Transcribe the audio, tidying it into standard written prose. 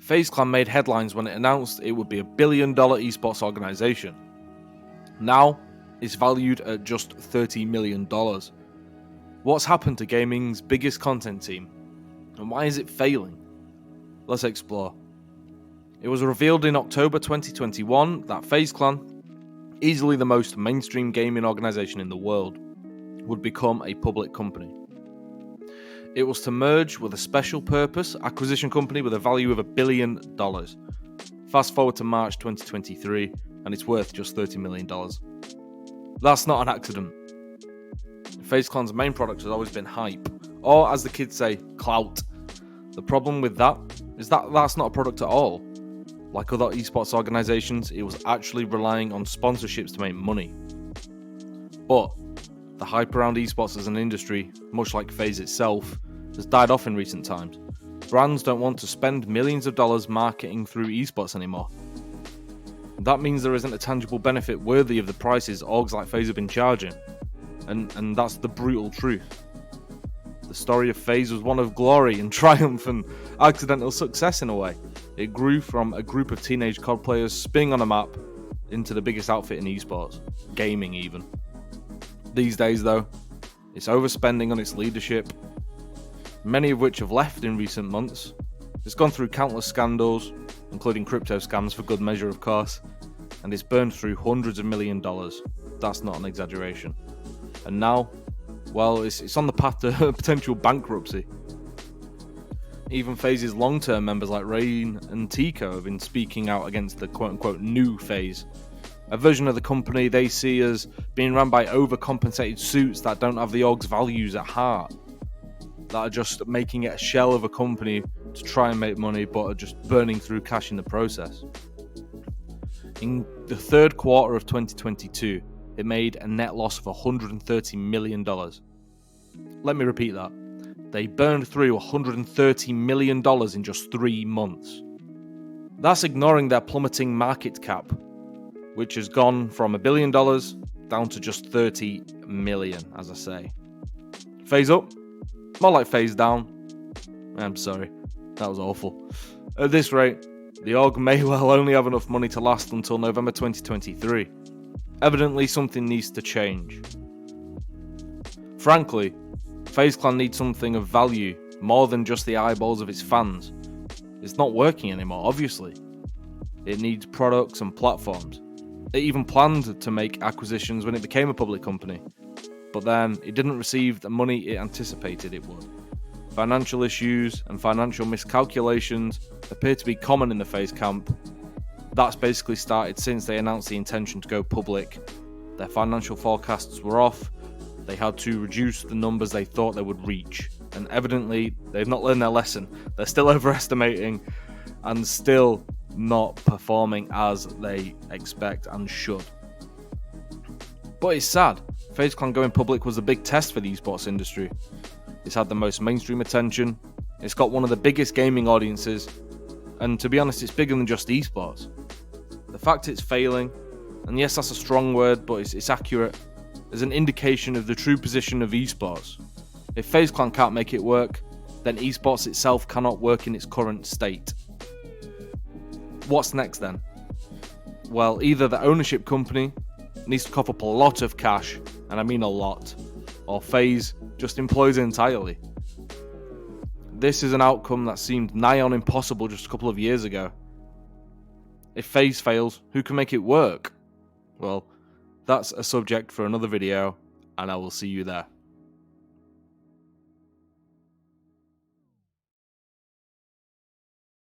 FaZe Clan made headlines when it announced it would be $1 billion esports organization. Now, it's valued at just $30 million. What's happened to gaming's biggest content team? And why is it failing? Let's explore. It was revealed in October 2021 that FaZe Clan, easily the most mainstream gaming organization in the world, would become a public company. It was to merge with a special purpose acquisition company with a value of $1 billion. Fast forward to March 2023, and it's worth just $30 million. That's not an accident. FaZe Clan's main product has always been hype, or as the kids say, clout. The problem with that is that that's not a product at all. Like other esports organizations, it was actually relying on sponsorships to make money. But the hype around esports as an industry, much like FaZe itself, has died off in recent times. Brands don't want to spend millions of dollars marketing through esports anymore. That means there isn't a tangible benefit worthy of the prices orgs like FaZe have been charging. And that's the brutal truth. The story of FaZe was one of glory and triumph and accidental success in a way. It grew from a group of teenage COD players spinning on a map into the biggest outfit in esports, gaming even. These days though, it's overspending on its leadership, many of which have left in recent months. It's gone through countless scandals, including crypto scams for good measure of course, and it's burned through hundreds of $millions. That's not an exaggeration. And now, well, it's on the path to potential bankruptcy. Even FaZe's long-term members like Rain and Teeqo have been speaking out against the quote-unquote new FaZe, a version of the company they see as being run by overcompensated suits that don't have the org's values at heart, that are just making it a shell of a company to try and make money but are just burning through cash in the process. In the third quarter of 2022, it made a net loss of $130 million. Let me repeat that. They burned through $130 million in just 3 months. That's ignoring their plummeting market cap, which has gone from $1 billion down to just 30 million, as I say. FaZe up? More like FaZe down. I'm sorry, that was awful. At this rate, the org may well only have enough money to last until November 2023. Evidently, something needs to change. Frankly, FaZe Clan needs something of value more than just the eyeballs of its fans. It's not working anymore, obviously. It needs products and platforms. It even planned to make acquisitions when it became a public company, but then it didn't receive the money it anticipated it would. Financial issues and financial miscalculations appear to be common in the FaZe camp. That's basically started since they announced the intention to go public. Their financial forecasts were off. They had to reduce the numbers they thought they would reach. And evidently, they've not learned their lesson. They're still overestimating and still not performing as they expect and should. But it's sad. FaZe Clan going public was a big test for the esports industry. It's had the most mainstream attention. It's got one of the biggest gaming audiences. And to be honest, it's bigger than just esports. The fact it's failing, and yes, that's a strong word, but it's accurate, is an indication of the true position of esports. If FaZe Clan can't make it work, then esports itself cannot work in its current state. What's next then? Well, either the ownership company needs to cough up a lot of cash, and I mean a lot, or FaZe just implodes entirely. This is an outcome that seemed nigh on impossible just a couple of years ago. If FaZe fails, who can make it work? Well, that's a subject for another video, and I will see you there.